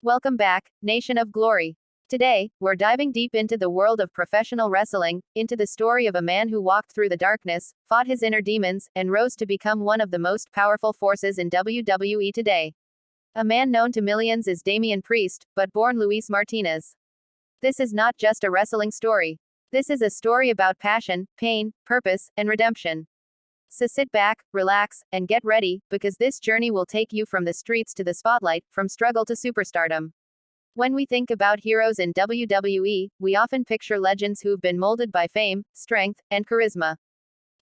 Welcome back, Nation of Glory. Today, we're diving deep into the world of professional wrestling, into the story of a man who walked through the darkness, fought his inner demons, and rose to become one of the most powerful forces in WWE today. A man known to millions as Damian Priest, but born Luis Martínez. This is not just a wrestling story. This is a story about passion, pain, purpose, and redemption. So sit back, relax, and get ready, because this journey will take you from the streets to the spotlight, from struggle to superstardom. When we think about heroes in WWE, we often picture legends who've been molded by fame, strength, and charisma.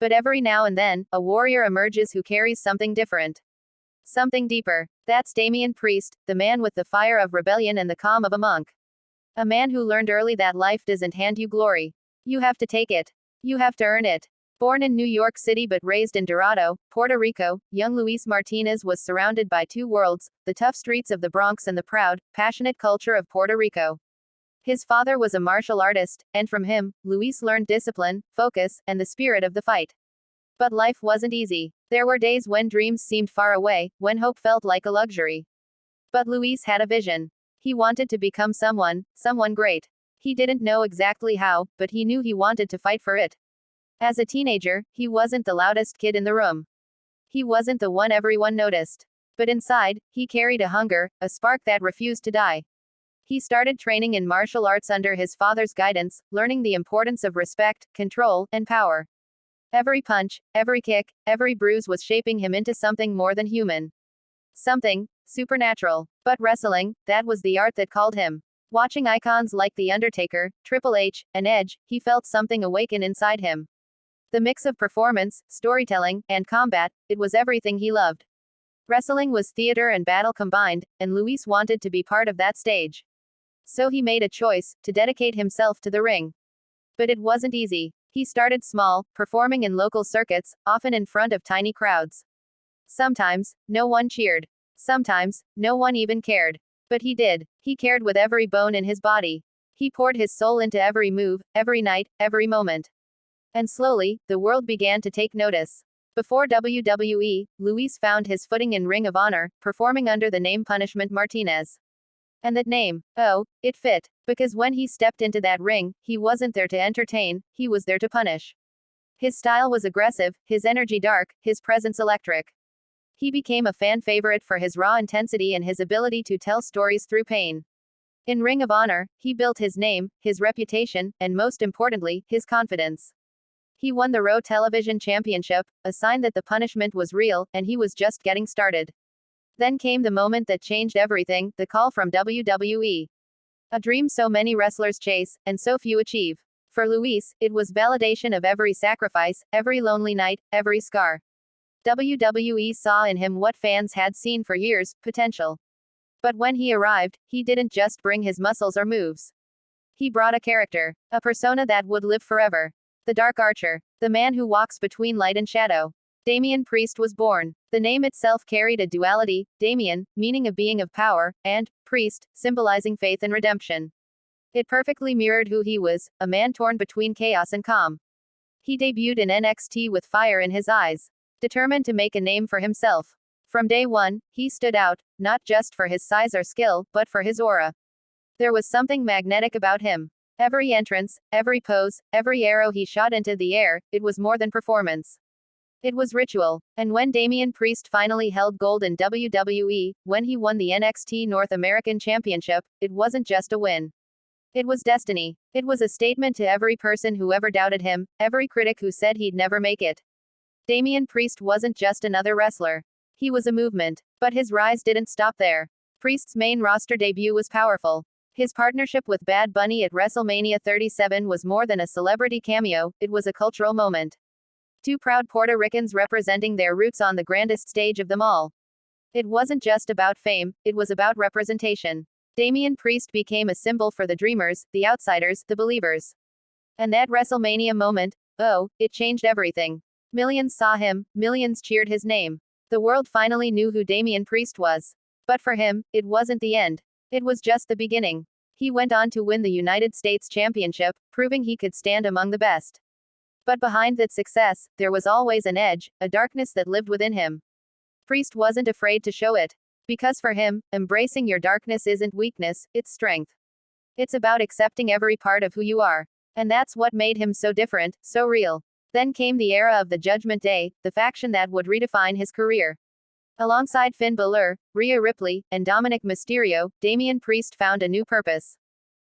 But every now and then, a warrior emerges who carries something different. Something deeper. That's Damian Priest, the man with the fire of rebellion and the calm of a monk. A man who learned early that life doesn't hand you glory. You have to take it. You have to earn it. Born in New York City but raised in Dorado, Puerto Rico, young Luis Martínez was surrounded by two worlds, the tough streets of the Bronx and the proud, passionate culture of Puerto Rico. His father was a martial artist, and from him, Luis learned discipline, focus, and the spirit of the fight. But life wasn't easy. There were days when dreams seemed far away, when hope felt like a luxury. But Luis had a vision. He wanted to become someone great. He didn't know exactly how, but he knew he wanted to fight for it. As a teenager, he wasn't the loudest kid in the room. He wasn't the one everyone noticed. But inside, he carried a hunger, a spark that refused to die. He started training in martial arts under his father's guidance, learning the importance of respect, control, and power. Every punch, every kick, every bruise was shaping him into something more than human. Something supernatural. But wrestling, that was the art that called him. Watching icons like The Undertaker, Triple H, and Edge, he felt something awaken inside him. The mix of performance, storytelling, and combat, it was everything he loved. Wrestling was theater and battle combined, and Luis wanted to be part of that stage. So he made a choice, to dedicate himself to the ring. But it wasn't easy. He started small, performing in local circuits, often in front of tiny crowds. Sometimes, no one cheered. Sometimes, no one even cared. But he did. He cared with every bone in his body. He poured his soul into every move, every night, every moment. And slowly, the world began to take notice. Before WWE, Luis found his footing in Ring of Honor, performing under the name Punishment Martinez. And that name, oh, it fit. Because when he stepped into that ring, he wasn't there to entertain, he was there to punish. His style was aggressive, his energy dark, his presence electric. He became a fan favorite for his raw intensity and his ability to tell stories through pain. In Ring of Honor, he built his name, his reputation, and most importantly, his confidence. He won the Raw Television Championship, a sign that the punishment was real, and he was just getting started. Then came the moment that changed everything, the call from WWE. A dream so many wrestlers chase, and so few achieve. For Luis, it was validation of every sacrifice, every lonely night, every scar. WWE saw in him what fans had seen for years, potential. But when he arrived, he didn't just bring his muscles or moves. He brought a character, a persona that would live forever. The Dark Archer, the man who walks between light and shadow. Damian Priest was born. The name itself carried a duality, Damian, meaning a being of power, and Priest, symbolizing faith and redemption. It perfectly mirrored who he was, a man torn between chaos and calm. He debuted in NXT with fire in his eyes, determined to make a name for himself. From day one, he stood out, not just for his size or skill, but for his aura. There was something magnetic about him. Every entrance, every pose, every arrow he shot into the air, it was more than performance. It was ritual. And when Damian Priest finally held gold in WWE, when he won the NXT North American Championship, it wasn't just a win. It was destiny. It was a statement to every person who ever doubted him, every critic who said he'd never make it. Damian Priest wasn't just another wrestler. He was a movement. But his rise didn't stop there. Priest's main roster debut was powerful. His partnership with Bad Bunny at WrestleMania 37 was more than a celebrity cameo, it was a cultural moment. Two proud Puerto Ricans representing their roots on the grandest stage of them all. It wasn't just about fame, it was about representation. Damian Priest became a symbol for the dreamers, the outsiders, the believers. And that WrestleMania moment, oh, it changed everything. Millions saw him, millions cheered his name. The world finally knew who Damian Priest was. But for him, it wasn't the end. It was just the beginning. He went on to win the United States Championship, proving he could stand among the best. But behind that success, there was always an edge, a darkness that lived within him. Priest wasn't afraid to show it. Because for him, embracing your darkness isn't weakness, it's strength. It's about accepting every part of who you are. And that's what made him so different, so real. Then came the era of the Judgment Day, the faction that would redefine his career. Alongside Finn Balor, Rhea Ripley, and Dominic Mysterio, Damian Priest found a new purpose.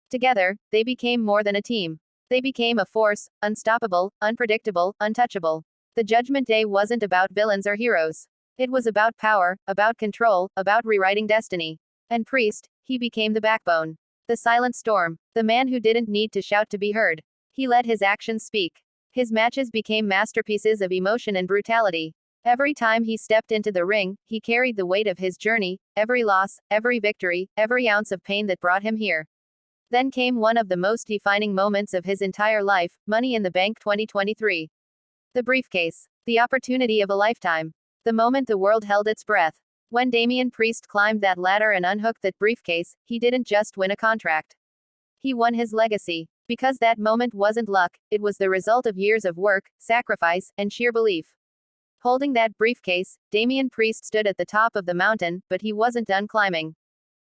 Together, they became more than a team. They became a force, unstoppable, unpredictable, untouchable. The Judgment Day wasn't about villains or heroes. It was about power, about control, about rewriting destiny. And Priest, he became the backbone. The silent storm. The man who didn't need to shout to be heard. He let his actions speak. His matches became masterpieces of emotion and brutality. Every time he stepped into the ring, he carried the weight of his journey, every loss, every victory, every ounce of pain that brought him here. Then came one of the most defining moments of his entire life, Money in the Bank 2023. The briefcase. The opportunity of a lifetime. The moment the world held its breath. When Damian Priest climbed that ladder and unhooked that briefcase, he didn't just win a contract. He won his legacy. Because that moment wasn't luck, it was the result of years of work, sacrifice, and sheer belief. Holding that briefcase, Damian Priest stood at the top of the mountain, but he wasn't done climbing.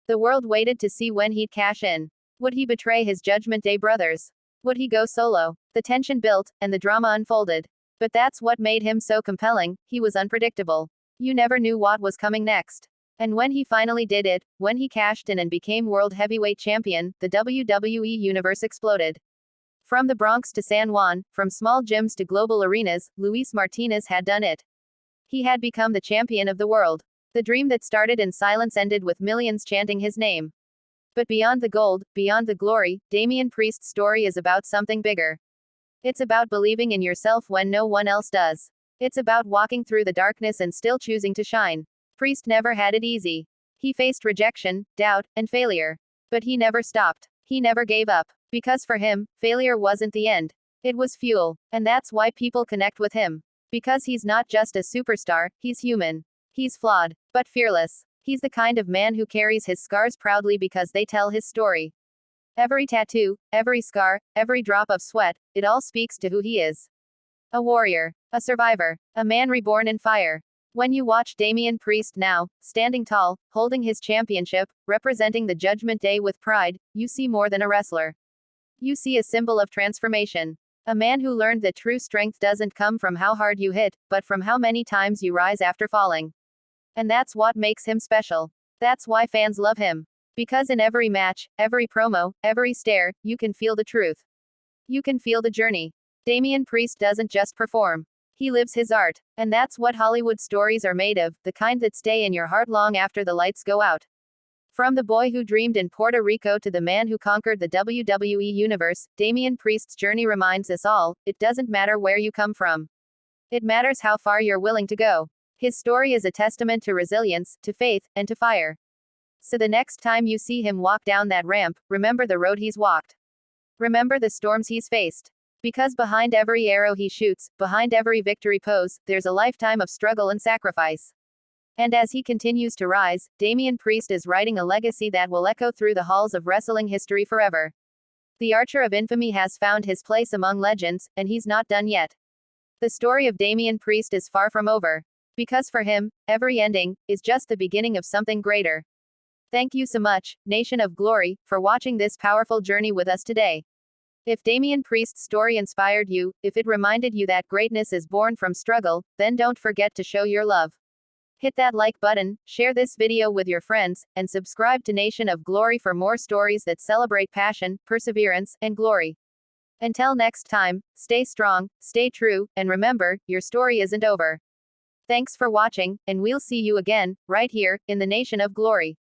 The world waited to see when he'd cash in. Would he betray his Judgment Day brothers? Would he go solo? The tension built, and the drama unfolded. But that's what made him so compelling, he was unpredictable. You never knew what was coming next. And when he finally did it, when he cashed in and became World Heavyweight Champion, the WWE Universe exploded. From the Bronx to San Juan, from small gyms to global arenas, Luis Martínez had done it. He had become the champion of the world. The dream that started in silence ended with millions chanting his name. But beyond the gold, beyond the glory, Damian Priest's story is about something bigger. It's about believing in yourself when no one else does. It's about walking through the darkness and still choosing to shine. Priest never had it easy. He faced rejection, doubt, and failure. But he never stopped. He never gave up. Because for him, failure wasn't the end. It was fuel. And that's why people connect with him. Because he's not just a superstar, he's human. He's flawed, but fearless. He's the kind of man who carries his scars proudly because they tell his story. Every tattoo, every scar, every drop of sweat, it all speaks to who he is. A warrior, a survivor, a man reborn in fire. When you watch Damian Priest now, standing tall, holding his championship, representing the Judgment Day with pride, you see more than a wrestler. You see a symbol of transformation. A man who learned that true strength doesn't come from how hard you hit, but from how many times you rise after falling. And that's what makes him special. That's why fans love him. Because in every match, every promo, every stare, you can feel the truth. You can feel the journey. Damian Priest doesn't just perform. He lives his art. And that's what Hollywood stories are made of, the kind that stay in your heart long after the lights go out. From the boy who dreamed in Puerto Rico to the man who conquered the WWE Universe, Damian Priest's journey reminds us all, it doesn't matter where you come from. It matters how far you're willing to go. His story is a testament to resilience, to faith, and to fire. So the next time you see him walk down that ramp, remember the road he's walked. Remember the storms he's faced. Because behind every arrow he shoots, behind every victory pose, there's a lifetime of struggle and sacrifice. And as he continues to rise, Damian Priest is writing a legacy that will echo through the halls of wrestling history forever. The Archer of Infamy has found his place among legends, and he's not done yet. The story of Damian Priest is far from over. Because for him, every ending is just the beginning of something greater. Thank you so much, Nation of Glory, for watching this powerful journey with us today. If Damian Priest's story inspired you, if it reminded you that greatness is born from struggle, then don't forget to show your love. Hit that like button, share this video with your friends, and subscribe to Nation of Glory for more stories that celebrate passion, perseverance, and glory. Until next time, stay strong, stay true, and remember, your story isn't over. Thanks for watching, and we'll see you again, right here, in the Nation of Glory.